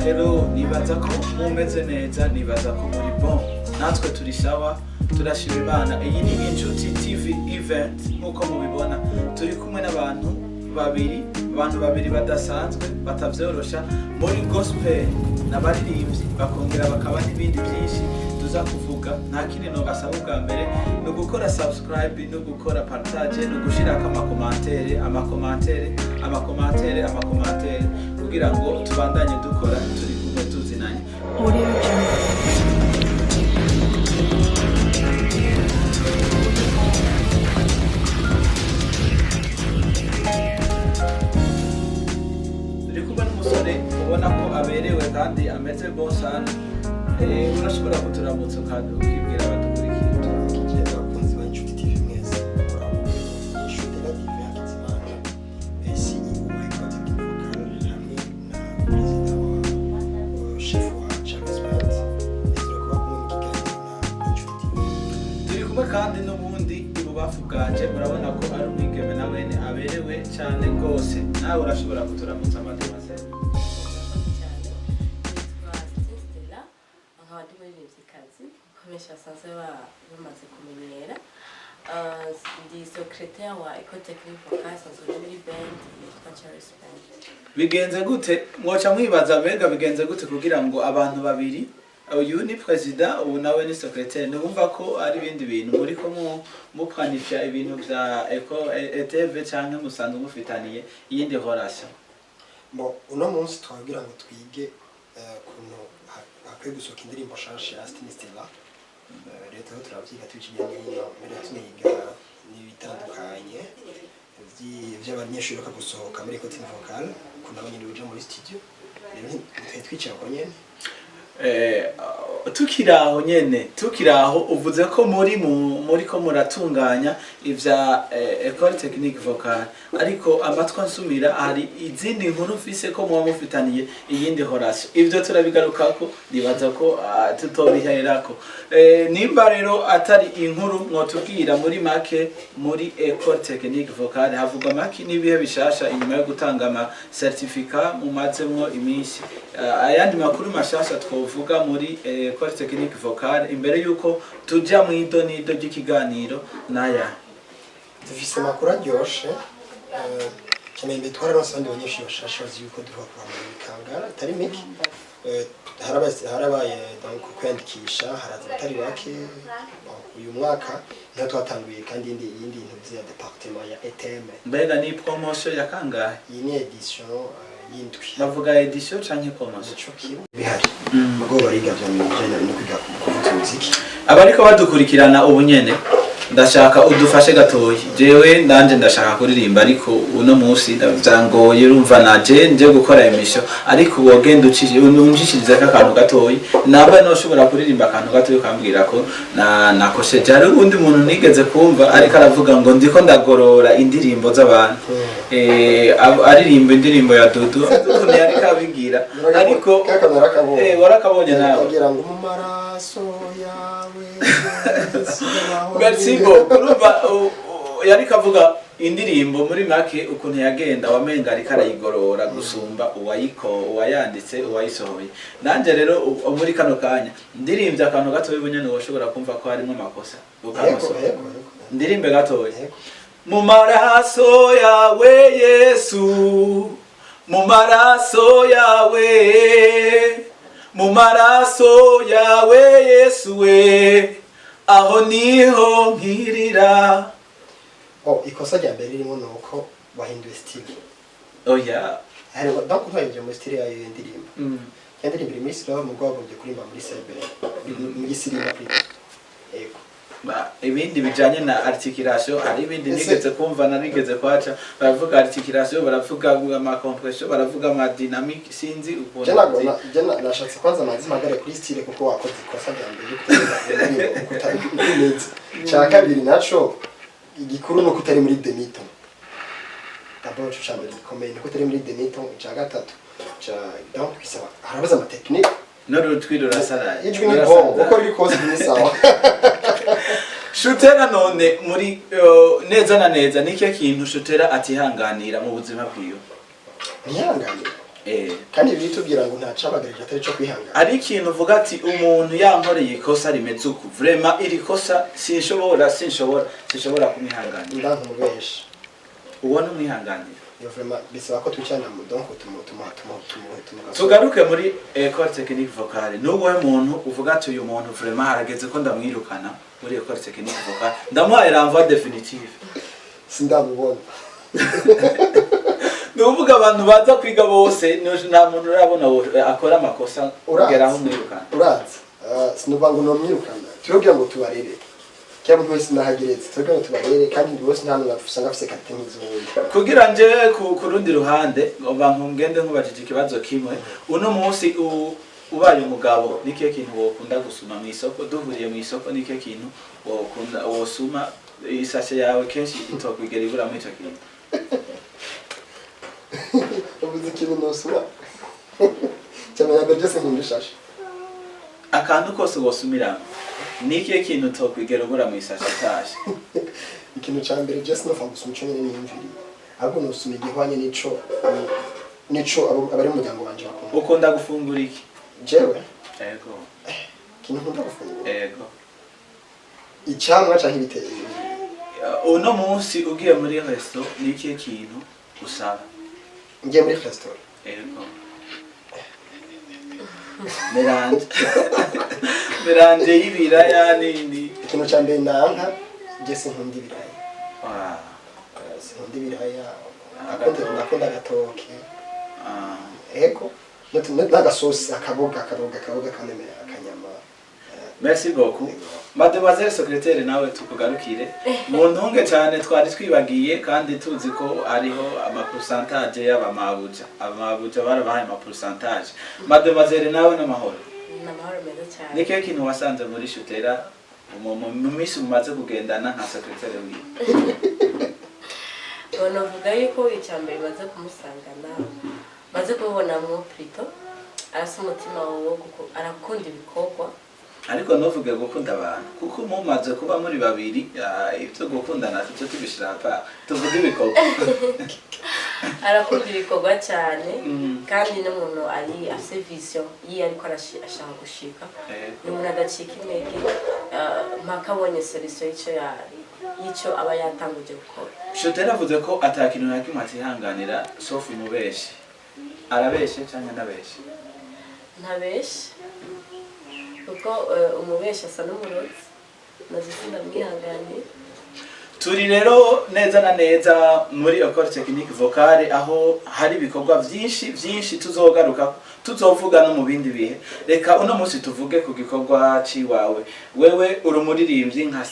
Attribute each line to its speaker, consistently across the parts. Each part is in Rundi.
Speaker 1: Hello, nibaza ko mumeze neza, nibaza ko muri bon. Natwe turi sawa, turashima Imana. Iyi ni Inshuti TV event nkuko mubibona. Turi kumwe n'abantu babiri badasanzwe batavyorosha muri gospel n'abaririmbyi bakongera bakaba n'ibindi byinshi tuza kuvuga. Nta kindi no basaba bwa mbere no gukora subscribe, no gukora partage, no gushiraka amakomantere kugira ngo tubandanye dukora turi kumwe tuzinanye. Turi kumwe n'umusore ubona ko aberewe kandi ameze bon sana. Urashobora kuturamutsa kandi ukibwira abadukurikira.
Speaker 2: Abakunzi ba Inshuti TV mwese inshuti na TV Hakizimana CEO wa Ecotech Vocal hamwe na perezida wa chef wa Charles Band kuba kumwe mu kiganiro na Inshuti TV.
Speaker 1: Turi kumwe kandi n'ubundi ibubafu bwanje murabona ko ari umwigeme na wene aberewe cyane rwose. Nawe urashobora kuturamutsa mademoiselle.
Speaker 3: Basanzwe bamaze kumenyera ndi secrétaire wa Ecotech Vocal sanzwe muri band yitwa Charles Band.
Speaker 1: Bigenze gute mwoca mwibaza mbega bigenze gute kugira ngo abantu babiri uyu ni president ubu nawe ni secrétaire numva ko ari ibindi bintu muri ko muplanifya ibintu vya ETV canke musanzwe mufitaniye iyindi relation?
Speaker 2: Bon, uno munsi twagira ngo twige kuno hakwiye gusohoka indirimbo nshasha ya Stella. Leta turavyiga tukijyanye mbere tuniga n'ibitandukanye by'abanyeshuri bakagusohoka muri Ecotech Vocal kuna abanyine uja muri studio rero twicara ko nyene tukiraho uvuze ko muri ko muratunganya ivya École Technique Vocale ariko amatwa nsumira hari izindi nkuru mfise ko muba mufitaniye iyindi relation. Ivyo turabigarukako nibaza ko tutobiherako. Nimba rero atari inkuru mwotubwira muri make muri École Technique Vocale havugwa make nibihe bishasha inyuma yo gutanga ama certificat mumazemwo iminsi. Ayandi makuru mashasha twovuga muri École Technique Vocale imbere yuko tuja mu idonido ry'ikiganiro naya. Dufise makuru aryoshe cyane mbe twararonse abandi banyeshuri bashasha bazi yuko duha kwa muri Bikangara itari mike. Harabaye donc kwandikisha haraza batari bake uyu mwaka nta twatanguye kandi yindi ntuzi ya département ya ETM.
Speaker 1: Mbega ni promotion ya kangahe?
Speaker 2: Iyi ni edition yindwi.
Speaker 1: Bavuga edition canke promotion?
Speaker 2: Bihari. Mugo bariga byamujanye no kwiga ku muziki.
Speaker 1: Abariko badukurikirana ubu nyene ndashaka udufashe gatoyi. Jewe ndanje ndashaka kuririmba ariko uno munsi ndavyangoye urumva naje nje gukora emission ariko wogenda unjishiriza akantu gatoyi naba noshobora kuririmba akantu gatoyi kambwira ko nakosheje. Hari undi muntu nigeze kumva ariko aravuga ngo ndiko ndagorora indirimbo z'abantu aririmba indirimbo ya Dudu uko yari kabigira ariko warakabonye nawe
Speaker 2: kugira ngo mu maraso yawe
Speaker 1: Merci beaucoup. Yari kavuga indirimbo muri make ukuntu yagenda wamenga ari karayigorora gusumba uwayanditse uwayisohoye. Nanje rero muri kano kanya ndirimbye akantu gatoyi bunyene woshobora kumva ko harimo amakosa. Ndirimbe gatoyi. Mu maraso yawe Yesu, mu maraso yawe, mu maraso yawe Yesu we, aho niho nkirira.
Speaker 2: Ikosa rya mbere ririmo nuko wahinduye style.
Speaker 1: Oya.
Speaker 2: Hari donc ntahinduye mu style yayo y'indirimbo. Yandirimbo imisi rero mu rwego kurimba muri Serbia. Mu gisirima ego.
Speaker 1: Ibindi bijanye na articulation hari ibindi nigeze kumva narigeze kwaca baravuga articulation baravuga ama compression baravuga ama dynamique sinzi ukuntu
Speaker 2: jana nashatse kwanza mazimagare kuri style kuko wakoze ikosa rya mbere kutameze cyaka biri naco igikuru no kutari muri demi-ton d'abord cyambere gikomeye no kutari muri demi-ton cya gatatu cya donc bisaba harabaza ama technique
Speaker 1: no rutwiro rasara
Speaker 2: ijwi ni bon uko biri kose ni sawa
Speaker 1: Shutera none muri neza na neza nike kintu Shutera atihanganira mu buzima bwiwe
Speaker 4: ntihanganira kandi bitubwira ngo nta cabagarije atari cyo kwihangana
Speaker 1: ari ikintu uvuga ati umuntu yankoreye ikosa rimeze uku vraiment iri kosa sinshobora kumwihanganira
Speaker 4: ndantu benshi
Speaker 1: ubona umwihanganira
Speaker 4: yo vraiment bisaba ko twicana mu donc
Speaker 1: tugaruke muri école technique vocale n'ubuhe muntu uvuga ati uyu muntu vraiment harageze ko ndamwirukana muri école technique vocale ndamuhaye renvoi définitive
Speaker 4: sindamubona
Speaker 1: nuvuga abantu baza kwiga bose nta muntu urabona akora amakosa kugeraho mwirukana
Speaker 4: uraza sinuvuga ngo nomwirukana tuyogira ngo tubarere cyangwa umuntu wese nahageretse tuyogira ngo tubarere kandi ndi bose nta n'umwe usanga afise karite nk'izubundi
Speaker 1: kugira nje ku rundi ruhande abantu ngende nkubajije ikibazo kimwe uno munsi ubaye umugabo nike kintu wokunda gusuma mu isoko duhuriye mu isoko nike kintu wokunda wosuma isashe yawe kenshi itokwigera ibura mu ico kintu
Speaker 4: ubuze ikintu nosura cyane ya berjese nkundishashe
Speaker 1: akantu kose wosumira nike kintu utokwigera ubura mu isashe tashe
Speaker 4: ikintu ca mbere just no fagusuma ico nyene n'imviri ahubwo nosuma igihwanye nico abari mu muryango wanje bakunda
Speaker 1: ukunda gufungura iki
Speaker 4: jewe
Speaker 1: ego
Speaker 4: kintu nkunda gufungura
Speaker 1: ego
Speaker 4: icyamwa canke ibiteye
Speaker 1: uno munsi ugiye muri resto nike kintu usaba
Speaker 4: ngiye muri restaurant
Speaker 1: ego Meranje y'ibiraya nini
Speaker 4: ikintu ca mbere nanka jese nkunda ibiraya sinkunda ibiraya nakunda agatoke ego n'agasosi akaboga kanemera akanyama
Speaker 1: merci beaucoup mademoiselle secrétaire nawe tukugarukire mu ntunge cyane twari twibagiye kandi tuzi ko ariho ama pourcentage y'abamabuja barabahaye ama pourcentage mademoiselle nawe n'amahoro
Speaker 3: meza cyane
Speaker 1: nike kintu wasanze muri Shutera mu minsi umaze kugendana nka secrétaire wiwe
Speaker 3: novuga yuko icyambere baze kumusangana baze kubonamwo plutôt arasa umutima wo arakunda ibikorwa
Speaker 1: ariko novuge gukunda abantu kuko mumaze kuba muri babiri ibyo gukundana cyo tubishira hapa tuvuge ibikorwa
Speaker 3: arakunda ibikorwa cyane kandi n'umuntu ari afise vision yi ariko ashaka gushika n'umuntu adacika intege mpaka abonye solution y'icyo aba yatanguje gukora
Speaker 1: Shutera avuze ko atakintu na kimwe atihanganira sauf umubeshi arabeshe cyangwa nabeshe
Speaker 3: ntabeshe kuko umubesha asa n'umurozi nazikunda mwihanganiye
Speaker 1: turi rero neza na neza muri école technique vocale aho hari ibikorwa byinshi tuzogaruka tuzovuga no mu bindi bihe reka uno munsi tuvuge ku gikorwa ciwawe wewe uri umuririmbyi nka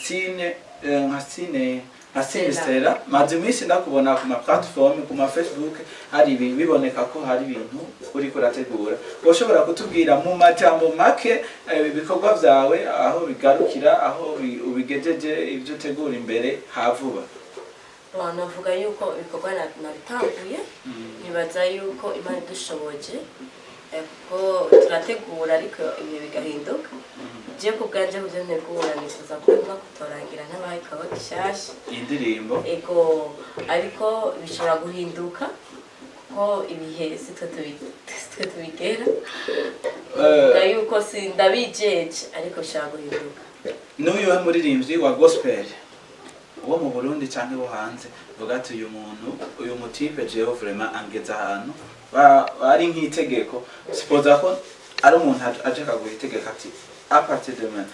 Speaker 1: Sine Stella maze iminsi ndakubona ku ma platform ku ma Facebook hari biboneka ko hari ibintu uri kurategura ushobora kutubwira mu majambo make ibikorwa byawe aho bigarukira aho ubigejeje ibyo utegura imbere havuba
Speaker 3: navuga yuko ibikorwa nabitanguye nibaza yuko Imana idushoboje kuko turategura ariko ibihe bigahinduka je kubwanje kuje ntegura nifuza kuba kutorangira n'abahikaho gishasha
Speaker 1: indirimbo
Speaker 3: ego ariko bishobora guhinduka ko ibihe sitwe tubigera yuko sindabijeje ariko bishobora guhinduka
Speaker 1: n'uyu muririmbyi wa gospel wo mu Burundi cyangwa wo hanze vuga ati uyu mutipe jeho vraiment angeza ahantu ari nk'itegeko sipoza ko ari umuntu aje kaguha itegeko ati aparte demain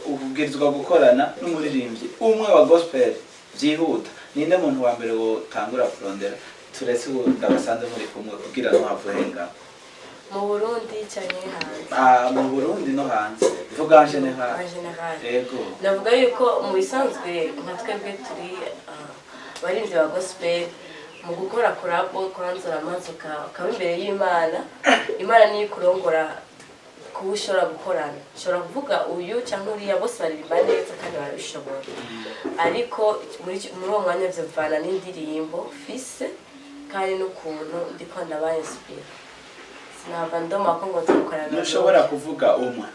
Speaker 1: ubwirizwa gukorana n'umuririmbyi umwe wa gospel byihuta ninde muntu wa mbere wo tangura kurondera turetse ndabasanze muri kumwe kugira no havuhenga
Speaker 3: mu Burundi cyane hanze
Speaker 1: mu Burundi no hanze vuga general
Speaker 3: yego navuga yuko mu bisanzwe nka twebwe turi barinzi ba gospel mu gukora kurabo kuranzura amazi ukaba imbere y'Imana niyo kurongora kuba ushobora gukorana ushobora kuvuga uyu cyangwa uriya bose baririmba neza kandi barabishobora ariko muri uwo mwanya byavana n'indirimbo fise kandi n'ukuntu ndiko ndabayinspira sinava ndoma ko ngo tukorana
Speaker 1: ntushobora kuvuga umwe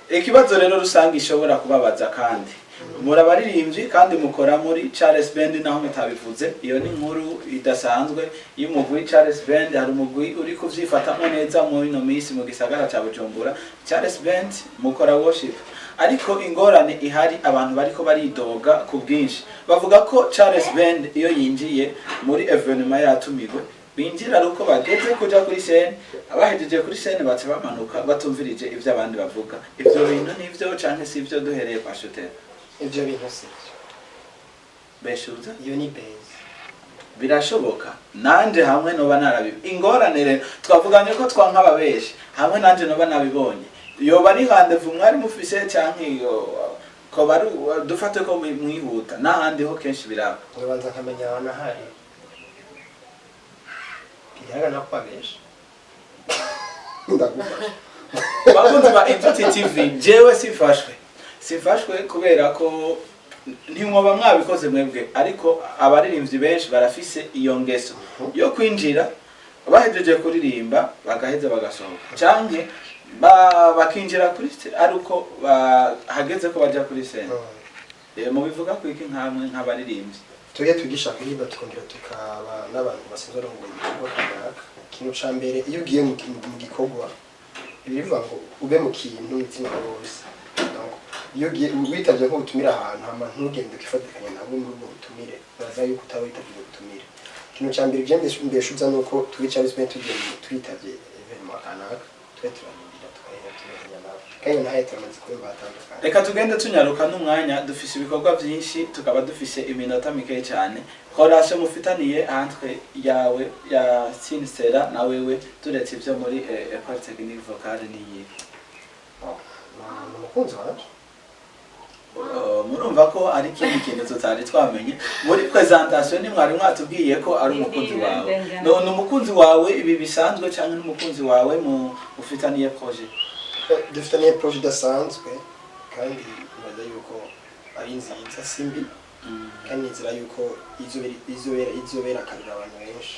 Speaker 1: ikibazo rero rusange ishobora kubabaza kandi murabaririmbyi kandi mukora muri Charles Band naho mutabivuze iyo ni inkuru idasanzwe y'umugwi Charles Band hari umugwi uri kuvyifatamo neza muri no misi mu gisagara ca Bujumbura Charles Band mukora worship ariko ingorane ihari abantu bariko baridoga ku bwinshi bavuga ko Charles Band iyo yinjiye muri evenement yatumirwe binjira ruko bageze kuja kuri scene abahejeje kuri scene bace bamanuka batumvirije ivyo abandi bavuga ivyo bintu nivyo canke si ivyo duhereye kwa Shooter
Speaker 4: ivyo bintu si
Speaker 1: beshuza
Speaker 4: iyo ni base
Speaker 1: birashoboka nanje hamwe noba narabibi ingorane rero twavuganye ko twanka ababeshi hamwe nanje noba nabibonye yoba ari handevu mwari mufise canke ko bari dufate ko mwihuta nahandi ho kenshi biraba
Speaker 4: ngabanza kamenya abana hari kiragana kwa beshi ndagufasha
Speaker 1: bakunze ba Intuti TV jewe sifashwe kubera ko ntimwoba mwabikoze mwebwe ariko abaririmbyi benshi barafise iyo ngeso yo kwinjira bahejeje kuririmba bagaheza bagasohoka canke bakinjira kuri aruko hageze ko baja kuri scene mu bivuga ko iki nkamwe nk'abaririmbyi
Speaker 4: tuge twigisha kuririmba tukongera tukaba n'abantu basanzwe ngo ibikorwa kanaka ikintu ca mbere iyo ugiye mu gikorwa bivuga ngo ube mu kintu umutima wose iyo ugiye witavye ko utumira ahantu hama ntugende ukifatikanya nabo muri ubwo butumire baza yuko utawitavye ubutumire ikintu ca mbere je mbeshuza nuko twica bisme tugiye twitavye evenement kanaka twe turarindira tukahera nabo kandi nahe turamaze kuba batandukanye
Speaker 1: reka tugende tunyaruka n'umwanya dufise ibikorwa byinshi tukaba dufise iminota mike cyane korashe mufitaniye antwe yawe ya Sincera na wewe turetse ivyo muri Ecole Technique Vocale niyi
Speaker 4: umukunzi wanje
Speaker 1: murumva ko ari ikindi kintu tutari twamenye muri presentation ni mwari mwatubwiye ko ari umukunzi wawe none umukunzi wawe ibi bisanzwe cyangwa n'umukunzi wawe mu ufitaniye projet
Speaker 4: dufitaniye projet dasanzwe kandi nibaza yuko ari nziza simbi kandi nzira yuko izobera akarira abantu benshi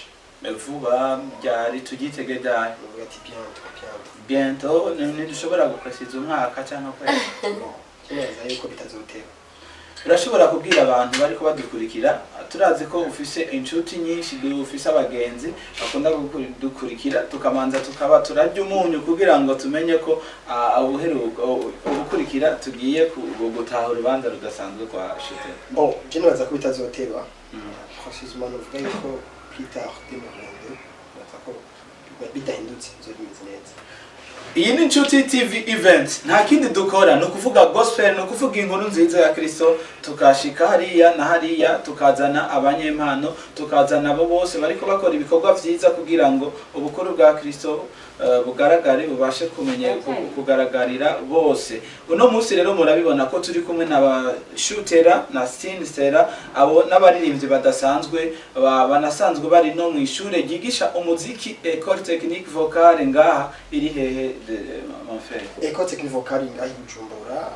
Speaker 1: vuba byari tugitegedanye
Speaker 4: uvuga ati
Speaker 1: bientôt ntidushobora gupresiza umwaka cyangwa kwezi
Speaker 4: neza yuko bitazotera
Speaker 1: urashobora kubwira abantu bariko badukurikira turazi ko ufise inshuti nyinshi dufise abagenzi bakunda gukurikira tukamanza tukaba turarya umunyu kugira ngo tumenye ko ubukurikira tugiye gutaha urubanza rudasanzwe kwa Shooter
Speaker 4: bon je nibaza ko bitazotera franchement uvuga yuko Peter Demorende batako bitahindutse zobimeze neza
Speaker 1: iyi ni Inshuti TV event nta kindi dukora no kuvuga gospel no kuvuga inkuru nziza ya Kristo tukashika hariya na hariya tukazana abanyempano tukazana abo bose bariko bakora ibikorwa vyiza kugira ngo ubukuru bwa Kristo bugaragare bubashe kugaragarira bose uno munsi rero murabibona ko turi kumwe na Shooter na Sincera abo n'abaririmbyi badasanzwe banasanzwe bari no mu ishure ryigisha umuziki Ecole Technique Vocale ngaha iri hehe mon frère
Speaker 4: Ecole Technique Vocale ngaha Bujumbura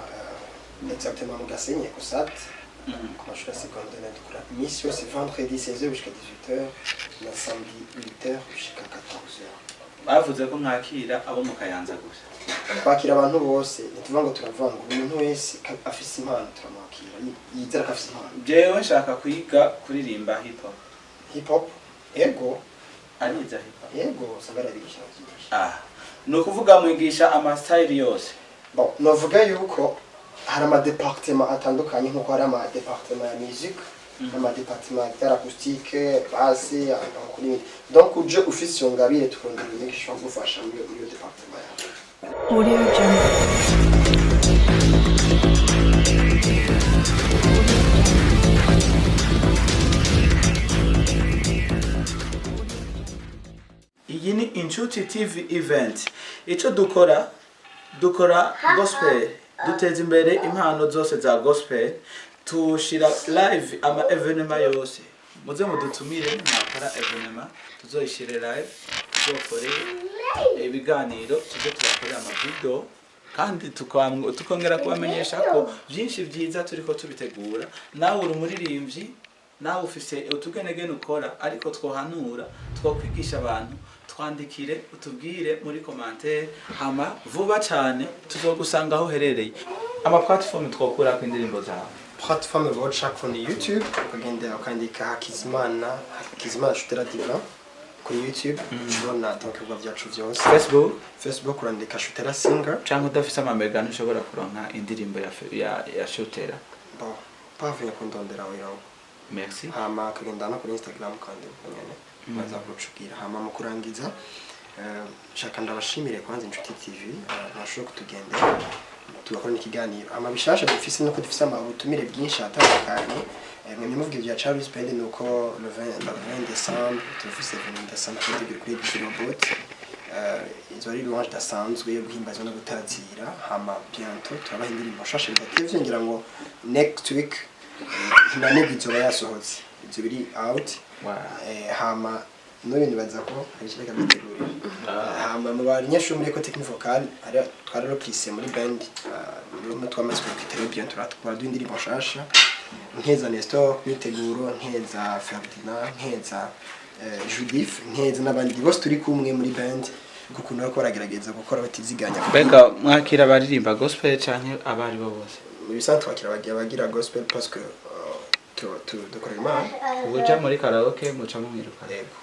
Speaker 4: exactement mu Gasenyi Ecosat ku mashuri secondaire dukora iminsi yose vendredi 16h jusqu'à 18h na samedi 8h jusqu'à 14h
Speaker 1: bavuze ko mwakira abo mu Kayanza gusa
Speaker 4: kwakira abantu bose nituvuga ngo turavanga umuntu wese afise impano turamwakira yizera ko afise impano
Speaker 1: jewe nshaka kwiga kuririmba hip hop
Speaker 4: ego
Speaker 1: ariza hip hop
Speaker 4: ego sagara bigisha
Speaker 1: no kuvuga mwigisha ama style yose
Speaker 4: bon novuga yuko hari ama département atandukanye nko hari ama département ya musique ama département d'acoustique basse ankuri donc uje ufise ngabire tukondera imigisha gufasha muri iyo département ya
Speaker 5: Audio Jungle.
Speaker 1: iyi ni Inshuti TV event ico dukora gospel duteza imbere impano zose za gospel tushira live ama evenement yose muze mudutumire mwakora evenement tuzoyishire live tuzokore ibiganiro tuje turakorera ama video kandi tukongera kubamenyesha ko byinshi byiza turiko tubitegura nawe uri umuririmbyi nawe ufise utugenegene ukora ariko twohanura twokwigisha abantu twandikire utubwire muri commentaire hama vuba cyane tuzogusanga aho herereye ama platform twokura ku indirimbo zawe
Speaker 4: platform vocha kuri YouTube ukagenda ukandika Hakizimana Shutera Diva kuri YouTube ubona tankivuga byacu byose Facebook urandika Shutera Singer
Speaker 1: cyangwa udafise amamega ntushobora kuronka indirimbo ya Shutera
Speaker 4: bon pavye kundondera wiraho
Speaker 1: merci
Speaker 4: hama akagenda no kuri Instagram kandi nyene maza kucugira hama mu kurangiza shaka ndabashimire kwanza Inshuti TV nashoboye kutugenda tugakora ikiganiro hama bishasha dufise no kudufisa ubutumire bwinshi atandukanye mwe muvuga ibya Charles Bende nuko le 20 décembre tufise 20 décembre kuri Robot izo ari louange dasanzwe yo guhimbaza no gutazira hama bientôt turabaha indirimbo shasha bidatevye ngira ngo next week hinanibwo izoba yasohotse izo biri out hama n'ibintu baza ko abishaka bitegurira hama mu banyeshuri muri Ecole Technique Vocale ari twararo plise muri band no twamaze kwitera bientôt turatwara indirimbo shasha nkeza Nestor kwiteguro nkeza Ferdinand nkeza Judith nkeza n'abandi bose turi kumwe muri band kuko narakoragerageza gukora batiziganya
Speaker 1: bega mwakira baririmba gospel canke abari bo bose
Speaker 4: mu bisanzwe twakira bagira gospel parce que dukora imana
Speaker 1: uja muri karaoke muca mumwiruka
Speaker 4: yego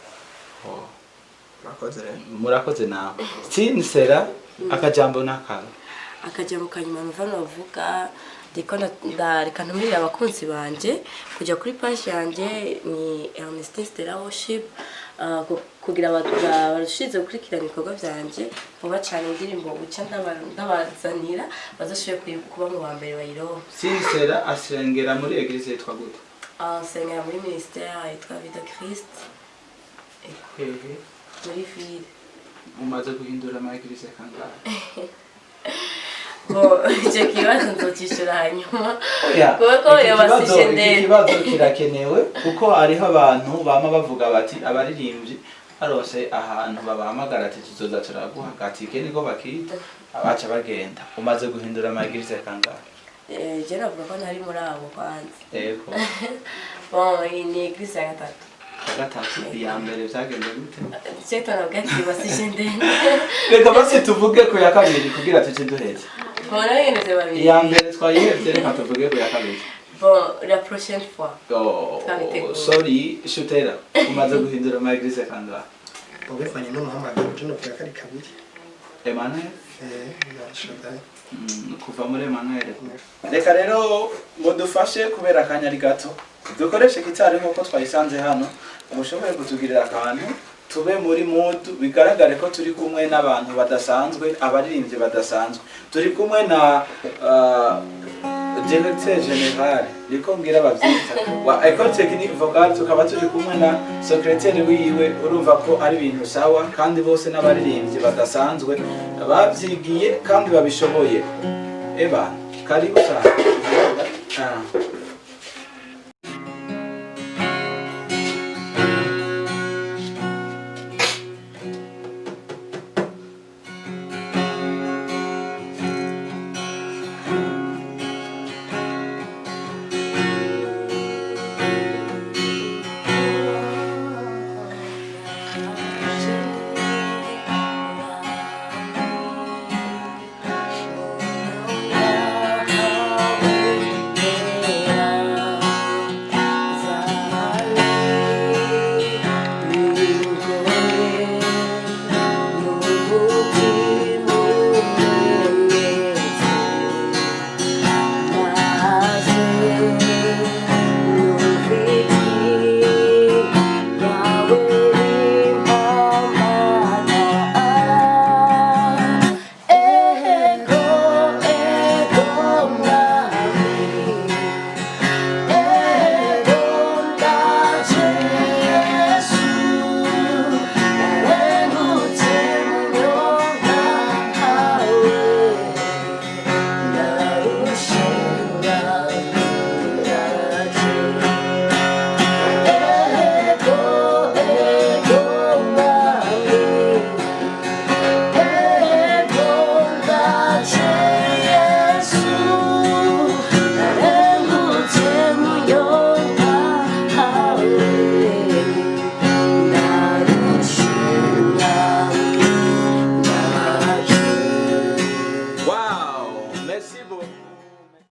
Speaker 1: murakoze nawe sinsera akajambo nakaro
Speaker 3: akajambo kanyuma mvano bavuga ndiko ndareka ntumira abakunzi banje kujya kuri page yanje ni Ernest Stella Worship kugira barushize gukurikirana ibikorwa byanje vuba cyane indirimbo buca ndabazanira bazashoboye kuba mu wa mbere bayiroho
Speaker 1: sinsera asengera muri eglise yitwa gute
Speaker 3: asengera muri ministère yitwa Vida Christ muri ville
Speaker 1: umaze guhindura ama eglise kangahe
Speaker 3: icyo kibazo nzokishura hanyuma kuko yabasije ndende
Speaker 1: ikibazo kirakenewe kuko hariho abantu bama bavuga bati abaririmbyi arose ahantu babahamagara ati tuzoza turaguha gatike niko bakita abaca bagenda umaze guhindura ama eglise kangahe
Speaker 3: je navuga ko ntari muri abo kwanza
Speaker 1: yego
Speaker 3: bon ni eglise ya
Speaker 1: gatatu ya mbere byagenda gute
Speaker 3: cyetana gati basije ndende
Speaker 1: reka basi tuvuge ko ya kabiri kugira tuce duheze
Speaker 3: bona yene babiri
Speaker 1: ya mbere twayihevye reka tuvuge ko ya kabiri
Speaker 3: bon la prochaine fois
Speaker 1: sorry Shutera umaze guhindura ama eglise kangahe
Speaker 4: ubifanye no muhamagara je no kuri kabiri
Speaker 1: Emmanuel
Speaker 4: Shutera
Speaker 1: kuva muri Emmanuel reka rero mudufashe kubera akanya gato dukoreshe gitari nkuko twayisanze hano mushobore kutugirira akantu tube muri mood bigaragare ko turi kumwe n'abantu badasanzwe abaririmbye badasanzwe turi kumwe na Directeur General liko ngira bavyita wa Ecole Technique Vocale tukaba turi kumwe na secrétaire wiwe urumva ko ari ibintu sawa kandi bose n'abaririmbye badasanzwe babyigiye kandi babishoboye eba karibu sana